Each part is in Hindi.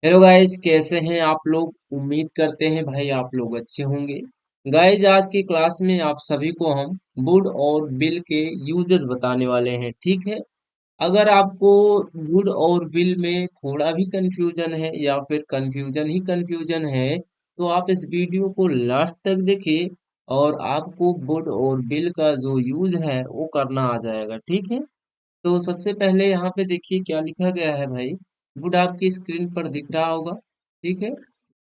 हेलो गाइस, कैसे हैं आप लोग। उम्मीद करते हैं भाई आप लोग अच्छे होंगे। गाइस, आज की क्लास में आप सभी को हम वुड और बिल के यूजेस बताने वाले हैं, ठीक है। अगर आपको वुड और बिल में थोड़ा भी कंफ्यूजन है या फिर कंफ्यूजन ही कंफ्यूजन है, तो आप इस वीडियो को लास्ट तक देखिए और आपको वुड और बिल का जो यूज है वो करना आ जाएगा, ठीक है। तो सबसे पहले यहाँ पे देखिए क्या लिखा गया है भाई। वुड आपकी स्क्रीन पर दिख रहा होगा, ठीक है।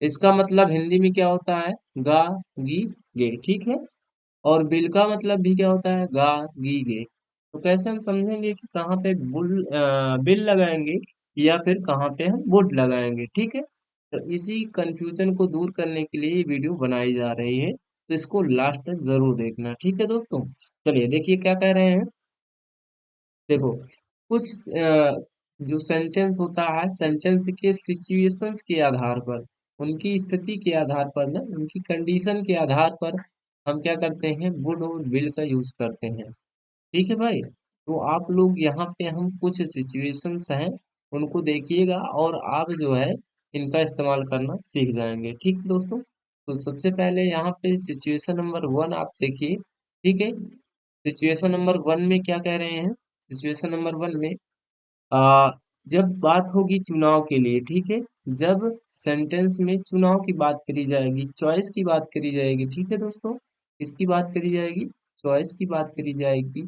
इसका मतलब हिंदी में क्या होता है, गा गी गे, ठीक है। और बिल का मतलब भी क्या होता है, गा गी गे। तो कैसे हम समझेंगे कि कहाँ पे बिल लगाएंगे या फिर कहाँ पे हम वुड लगाएंगे, ठीक है। तो इसी कंफ्यूजन को दूर करने के लिए ये वीडियो बनाई जा रही है, तो इसको लास्ट तक जरूर देखना, ठीक है दोस्तों। चलिए देखिए क्या कह रहे हैं। देखो, कुछ जो सेंटेंस होता है, सेंटेंस के सिचुएशंस के आधार पर, उनकी स्थिति के आधार पर ना, उनकी कंडीशन के आधार पर हम क्या करते हैं, वुड और विल का यूज करते हैं, ठीक है भाई। तो आप लोग यहाँ पे हम कुछ सिचुएशंस हैं उनको देखिएगा और आप जो है इनका इस्तेमाल करना सीख जाएंगे, ठीक है दोस्तों। तो सबसे पहले यहाँ पे सिचुएशन नंबर वन आप देखिए, ठीक है। सिचुएशन नंबर वन में क्या कह रहे हैं। सिचुएशन नंबर वन में आ, जब बात होगी चुनाव के लिए, ठीक है। जब सेंटेंस में चुनाव की बात करी जाएगी, चॉइस की बात करी जाएगी, ठीक है दोस्तों। किसकी बात करी जाएगी, चॉइस की बात करी जाएगी,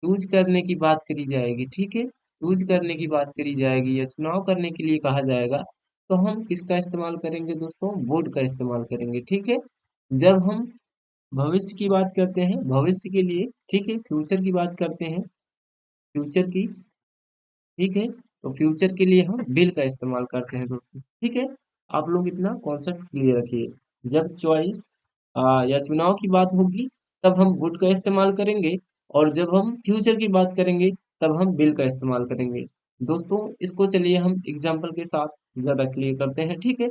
चूज करने की बात करी जाएगी, ठीक है। चूज करने की बात करी जाएगी या चुनाव करने के लिए कहा जाएगा, तो हम किसका इस्तेमाल करेंगे दोस्तों, वुड का इस्तेमाल करेंगे, ठीक है। जब हम भविष्य की बात करते हैं, भविष्य के लिए, ठीक है, फ्यूचर की बात करते हैं, फ्यूचर की, ठीक है। तो फ्यूचर के लिए हम बिल का इस्तेमाल करते हैं दोस्तों, ठीक है। आप लोग इतना कॉन्सेप्ट क्लियर रखिए। जब चॉइस या चुनाव की बात होगी, तब हम वुड का इस्तेमाल करेंगे, और जब हम फ्यूचर की बात करेंगे, तब हम बिल का इस्तेमाल करेंगे दोस्तों। इसको चलिए हम एग्जाम्पल के साथ ज्यादा क्लियर करते हैं, ठीक है।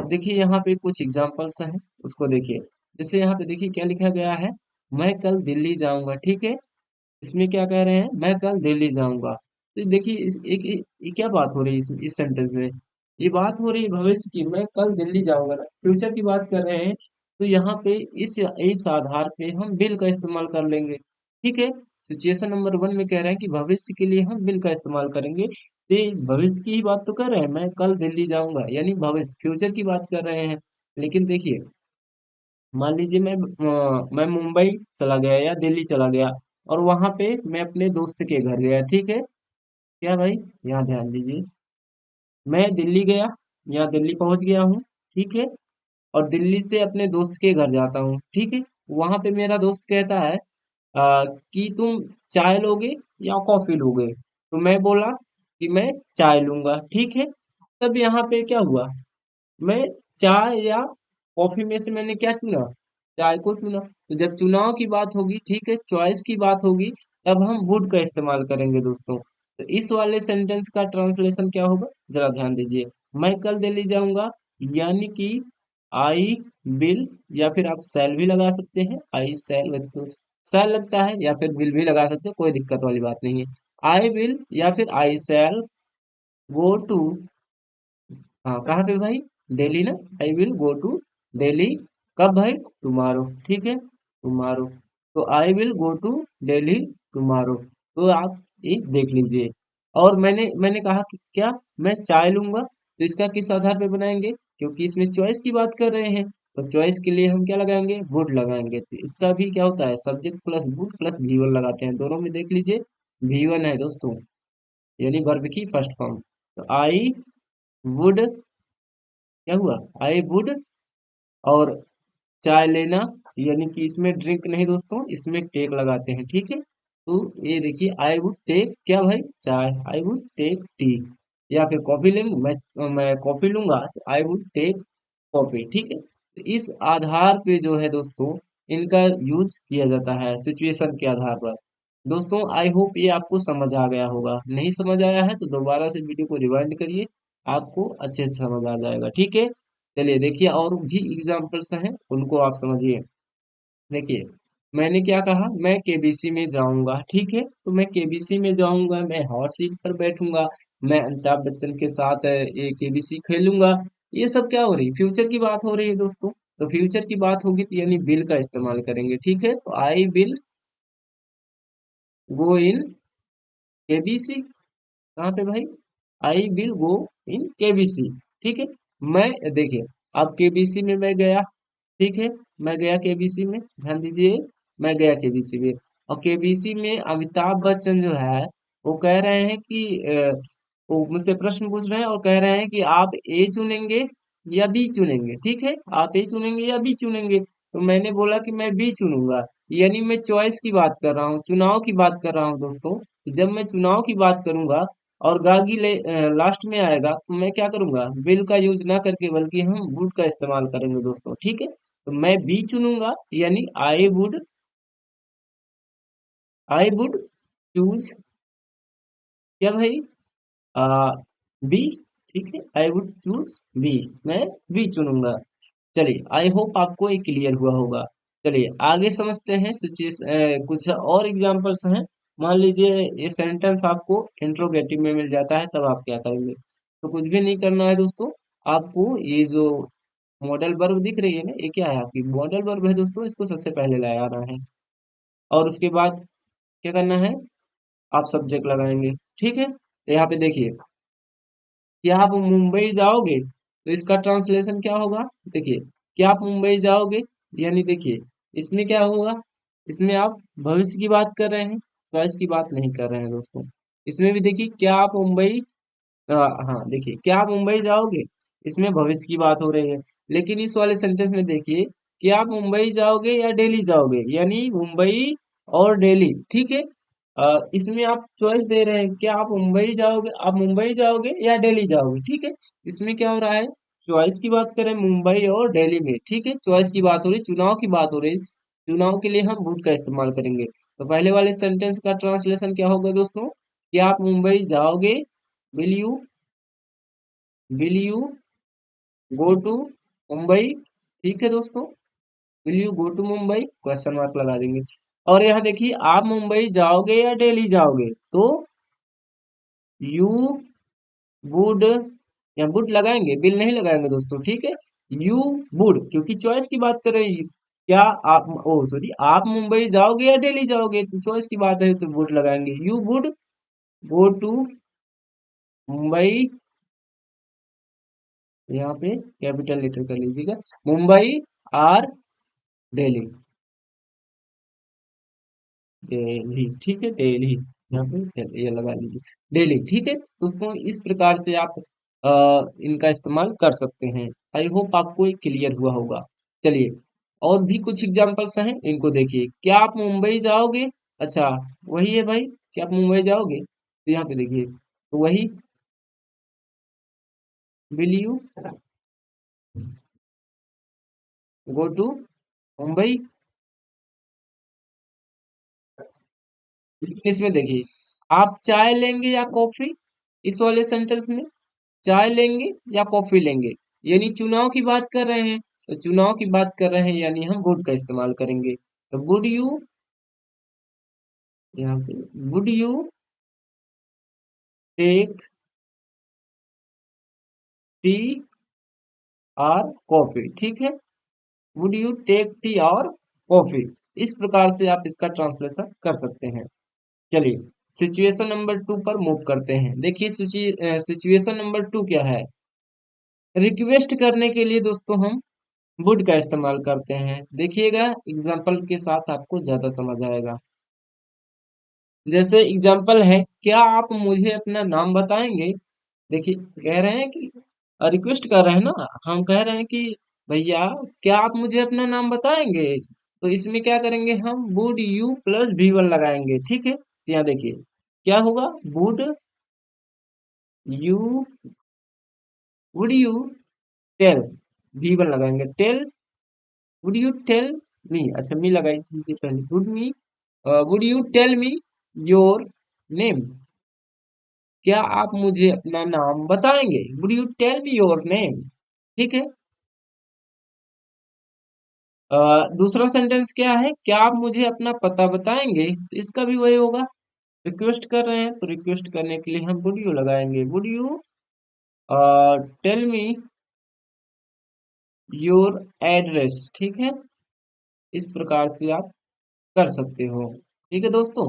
देखिए यहाँ पे कुछ एग्जाम्पल्स हैं, उसको देखिए। जैसे यहाँ पे देखिए क्या लिखा गया है, मैं कल दिल्ली जाऊंगा, ठीक है। इसमें क्या कह रहे हैं, मैं कल दिल्ली जाऊंगा। तो देखिए ये क्या बात हो रही है इस सेंटेंस में। ये बात हो रही है भविष्य की, मैं कल दिल्ली जाऊंगा ना, फ्यूचर की बात कर रहे हैं। तो यहाँ पे इस आधार पे हम बिल का इस्तेमाल कर लेंगे, ठीक है। सिचुएशन नंबर वन में कह रहे हैं कि भविष्य के लिए हम बिल का इस्तेमाल करेंगे, तो ये भविष्य की ही बात तो कर रहे हैं, मैं कल दिल्ली जाऊंगा, यानी भविष्य फ्यूचर की बात कर रहे हैं। लेकिन देखिए, मान लीजिए मैं मुंबई चला गया या दिल्ली चला गया, और वहां पे मैं अपने दोस्त के घर गया, ठीक है। क्या भाई, यहाँ ध्यान दीजिए। मैं दिल्ली गया, यहाँ दिल्ली पहुंच गया हूँ, ठीक है। और दिल्ली से अपने दोस्त के घर जाता हूँ, ठीक है। वहां पे मेरा दोस्त कहता है कि तुम चाय लोगे या कॉफी लोगे। तो मैं बोला कि मैं चाय लूंगा, ठीक है। तब यहाँ पे क्या हुआ, मैं चाय या कॉफी में से मैंने क्या चुना, चाय को चुना। तो जब चुनाव की बात होगी, ठीक है, चॉइस की बात होगी, तब हम वुड का इस्तेमाल करेंगे दोस्तों। तो इस वाले सेंटेंस का ट्रांसलेशन क्या होगा, जरा ध्यान दीजिए। मैं कल दिल्ली जाऊंगा, यानी कि आई विल, या फिर आप शैल भी लगा सकते हैं, आई शैल, तो शैल लगता है, या फिर विल भी लगा सकते हैं, कोई दिक्कत वाली बात नहीं है। आई विल या फिर आई शैल गो टू, हाँ कहाँ पे भाई, दिल्ली ना। I will go to Delhi, कब भाई, टुमारो, ठीक है, टुमारो। तो I will go to Delhi tomorrow. तो आप ये देख लीजिए। और मैंने कहा कि क्या, मैं चाय लूंगा, तो इसका किस आधार पे बनाएंगे, क्योंकि इसमें चॉइस की बात कर रहे हैं, तो चॉइस के लिए हम क्या लगाएंगे, वुड लगाएंगे। तो इसका भी क्या होता है, subject plus would plus V1 लगाते हैं, दोनों में देख लीजिए। वी1 है दोस्तों, यानी वर्ब की फर्स्ट फॉर्म। तो आई वुड, क्या हुआ, आई वुड, और चाय लेना, यानी कि इसमें ड्रिंक नहीं दोस्तों, इसमें टेक लगाते हैं, ठीक है। तो ये देखिए, आई वुड टेक क्या भाई, चाय, आई वुड टेक टी। या फिर कॉफी लेंगे, मैं कॉफी लूंगा, तो आई वुड टेक कॉफी, ठीक है। तो इस आधार पे जो है दोस्तों, इनका यूज किया जाता है सिचुएशन के आधार पर। दोस्तों आई होप ये आपको समझ आ गया होगा, नहीं समझ आया है तो दोबारा से वीडियो को रिवाइंड करिए, आपको अच्छे से समझ आ जाएगा, ठीक है। चलिए देखिए, और भी एग्जाम्पल्स हैं उनको आप समझिए। देखिए, मैंने क्या कहा, मैं केबीसी में जाऊंगा, ठीक है, तो मैं केबीसी में जाऊंगा, मैं हॉट सीट पर बैठूंगा, मैं अमिताभ बच्चन के साथ ये केबीसी खेलूंगा। ये सब क्या हो रही है, फ्यूचर की बात हो रही है दोस्तों। तो फ्यूचर की बात होगी तो यानी बिल का इस्तेमाल करेंगे, ठीक है, तो I will go in KBC. कहाँ पे भाई, आई विल गो इन केबीसी, ठीक है। मैं देखिए, अब केबीसी में मैं गया, ठीक है, मैं गया केबीसी में, ध्यान दीजिए, मैं गया केबीसी में। और केबीसी में अमिताभ बच्चन जो है वो कह रहे हैं कि वो मुझसे प्रश्न पूछ रहे हैं और कह रहे हैं कि आप ए चुनेंगे या बी चुनेंगे, ठीक है, आप ए चुनेंगे या बी चुनेंगे। तो मैंने बोला कि मैं बी चुनूंगा, यानी मैं चॉइस की बात कर रहा हूँ, चुनाव की बात कर रहा हूँ दोस्तों। तो जब मैं चुनाव की बात करूंगा और गागी लास्ट में आएगा तो मैं क्या करूंगा, विल का यूज ना करके बल्कि हम वुड का इस्तेमाल करेंगे दोस्तों, ठीक है। तो मैं बी चुनूंगा, यानी आई वुड चूज, क्या भाई, आ, बी, ठीक है, आई वुड चूज बी, मैं बी चुनूंगा। चलिए, आई होप आपको ये क्लियर हुआ होगा। चलिए आगे समझते हैं सिचुएशन, कुछ और एग्जांपल्स हैं। मान लीजिए ये सेंटेंस आपको इंट्रोगेटिव में मिल जाता है, तब आप क्या करेंगे, तो कुछ भी नहीं करना है दोस्तों। आपको ये जो मॉडल वर्ब दिख रही है ना, ये क्या है, आपकी मॉडल वर्ब है दोस्तों, इसको सबसे पहले लगाना है। और उसके बाद क्या करना है, आप सब्जेक्ट लगाएंगे, ठीक है। तो यहाँ पे देखिए, क्या आप मुंबई जाओगे, तो इसका ट्रांसलेशन क्या होगा, देखिए, क्या आप मुंबई जाओगे, यानी देखिए, इसमें क्या होगा, इसमें आप भविष्य की बात कर रहे हैं, चॉइस की बात नहीं कर रहे हैं दोस्तों। इसमें भी देखिए, क्या आप मुंबई, हाँ देखिए, क्या आप मुंबई जाओगे, इसमें भविष्य की बात हो रही है। लेकिन इस वाले सेंटेंस में देखिए, क्या आप मुंबई जाओगे या दिल्ली जाओगे, यानी मुंबई और दिल्ली, ठीक है। इसमें आप चॉइस दे रहे हैं, क्या आप मुंबई जाओगे, आप मुंबई जाओगे या दिल्ली जाओगे, ठीक है। इसमें क्या हो रहा है, चॉइस की बात करें मुंबई और दिल्ली में, ठीक है, चॉइस की बात हो रही, चुनाव की बात हो रही। चुनाव के लिए हम वुड का इस्तेमाल करेंगे। तो पहले वाले सेंटेंस का ट्रांसलेशन क्या होगा दोस्तों, क्या आप मुंबई जाओगे, will you, will you go to Mumbai, ठीक है दोस्तों, will you go to Mumbai, question mark लगा देंगे। और यहाँ देखिए, आप मुंबई जाओगे या दिल्ली जाओगे, तो यू वुड, या वुड लगाएंगे, बिल नहीं लगाएंगे दोस्तों, ठीक है। यू वुड, क्योंकि चॉइस की बात कर रहे हैं, क्या आप, ओ सॉरी, आप मुंबई जाओगे या दिल्ली जाओगे, तो चॉइस की बात है तो वुड लगाएंगे, you would go to Mumbai, यहाँ पे कैपिटल लेटर कर लीजिएगा, मुंबई आर दिल्ली, दिल्ली, ठीक है, दिल्ली, यहाँ पे ये लगा लीजिए, दिल्ली, ठीक है। तो उसको इस प्रकार से आप इनका इस्तेमाल कर सकते हैं। आई होप आपको ये क्लियर हुआ होगा। चलिए, और भी कुछ एग्जांपल्स हैं, इनको देखिए, क्या आप मुंबई जाओगे, अच्छा, वही है भाई, क्या आप मुंबई जाओगे, तो यहाँ पे देखिए, तो वही, will you go to Mumbai. लेकिन इसमें देखिए, आप चाय लेंगे या कॉफी, इस वाले सेंटेंस में चाय लेंगे या कॉफी लेंगे, यानी चुनाव की बात कर रहे हैं, तो चुनाव की बात कर रहे हैं यानी हम वुड का इस्तेमाल करेंगे। तो वुड यू, यहाँ पे, वुड यू टेक टी और कॉफी, ठीक है, वुड यू टेक टी और कॉफी। इस प्रकार से आप इसका ट्रांसलेशन कर सकते हैं। चलिए, सिचुएशन नंबर 2 पर मूव करते हैं। देखिए, सिचुएशन नंबर 2 क्या है, रिक्वेस्ट करने के लिए दोस्तों हम वुड का इस्तेमाल करते हैं। देखिएगा, एग्जाम्पल के साथ आपको ज्यादा समझ आएगा। जैसे एग्जाम्पल है, क्या आप मुझे अपना नाम बताएंगे, देखिए, कह रहे हैं कि रिक्वेस्ट कर रहे हैं ना, हम कह रहे हैं कि भैया, क्या आप मुझे अपना नाम बताएंगे, तो इसमें क्या करेंगे, हम वुड यू प्लस V1 लगाएंगे, ठीक है। तो यहाँ देखिए, क्या होगा, would you, would you tell, V1 लगाएंगे, tell, would you tell me, अच्छा, मी लगाई दीजिए पहले, would you tell me your name, क्या आप मुझे अपना नाम बताएंगे, would you tell me your name, ठीक है। दूसरा सेंटेंस क्या है, क्या आप मुझे अपना पता बताएंगे, तो इसका भी वही होगा। रिक्वेस्ट कर रहे हैं तो रिक्वेस्ट करने के लिए हम वुड यू लगाएंगे, would you tell me your address, ठीक है। इस प्रकार से आप कर सकते हो। ठीक है दोस्तों,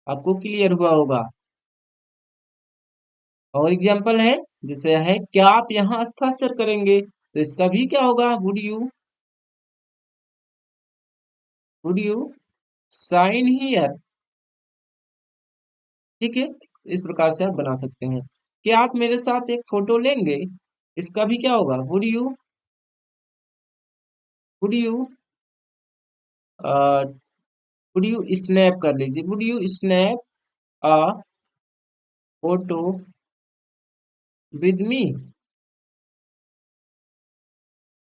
आपको क्लियर हुआ होगा। और एग्जाम्पल है, जैसे है क्या आप यहाँ हस्ताक्षर करेंगे, तो इसका भी क्या होगा, वुड यू साइन हियर, ठीक है। इस प्रकार से आप बना सकते हैं। क्या आप मेरे साथ एक फोटो लेंगे, इसका भी क्या होगा, would you would you snap कर लीजिए, would you snap a photo with me,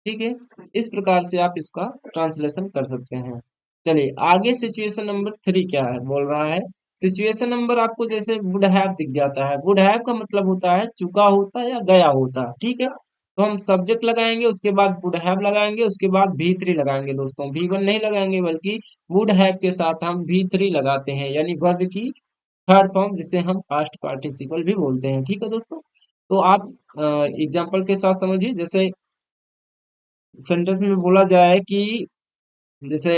ठीक है। इस प्रकार से आप इसका ट्रांसलेशन कर सकते हैं। चलिए आगे सिचुएशन नंबर 3 क्या है बोल रहा है। सिचुएशन नंबर आपको जैसे वुड हैव दिख जाता है, वुड हैव का मतलब होता है चुका होता है या गया होता है, ठीक है। तो हम सब्जेक्ट लगाएंगे, उसके बाद वुड हैव लगाएंगे, उसके बाद V3 लगाएंगे दोस्तों, V1 नहीं लगाएंगे, बल्कि वुड हैव के साथ हम V3 लगाते हैं, यानी वर्ब की थर्ड फॉर्म, जिसे हम पास्ट पार्टिसिपल भी बोलते हैं, ठीक है दोस्तों। तो आप एग्जाम्पल के साथ समझिए, जैसे सेंटेंस में बोला जाए कि जैसे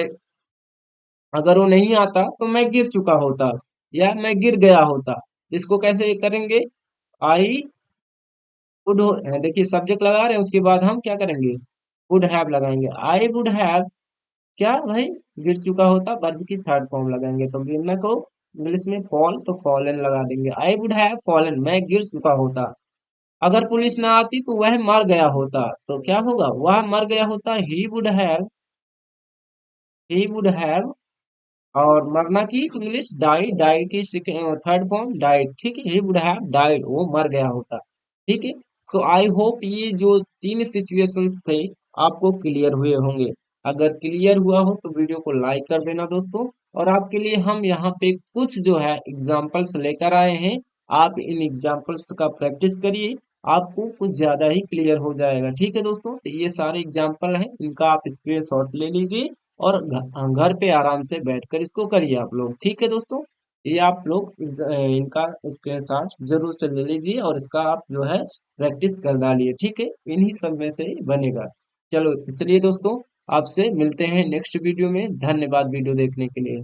अगर वो नहीं आता तो मैं गिर चुका होता या मैं गिर गया होता। इसको कैसे करेंगे, आई वुड, देखिए सब्जेक्ट लगा रहे हैं, उसके बाद हम क्या करेंगे, वुड हैव लगाएंगे, आई वुड हैव क्या भाई, गिर चुका होता, वर्ब की थर्ड फॉर्म लगाएंगे, तो गिरना को इंग्लिश में फॉल, तो फॉलन लगा देंगे, आई वुड हैव फॉलन, मैं गिर चुका होता। अगर पुलिस ना आती तो वह मर गया होता, तो क्या होगा, वह मर गया होता, ही वुड हैव, और मरना की इंग्लिश डाइड, डाइड की थर्ड फॉर्म डाइड, ठीक है, ही वुड हैव डाइड, वो मर गया होता, ठीक है। तो आई होप ये जो तीन सिचुएशंस थे आपको क्लियर हुए होंगे। अगर क्लियर हुआ हो तो वीडियो को लाइक कर देना दोस्तों। और आपके लिए हम यहाँ पे कुछ जो है एग्जाम्पल्स लेकर आए हैं, आप इन एग्जाम्पल्स का प्रैक्टिस करिए, आपको कुछ ज्यादा ही क्लियर हो जाएगा, ठीक है दोस्तों। तो ये सारे एग्जाम्पल हैं, इनका आप स्क्रीनशॉट ले लीजिए और घर पे आराम से बैठकर इसको करिए आप लोग, ठीक है दोस्तों। ये आप लोग इनका स्क्रीनशॉट जरूर से ले लीजिए और इसका आप जो है प्रैक्टिस कर डालिए, ठीक है। इन्हीं सब में से ही बनेगा। चलो चलिए दोस्तों, आपसे मिलते हैं नेक्स्ट वीडियो में। धन्यवाद वीडियो देखने के लिए।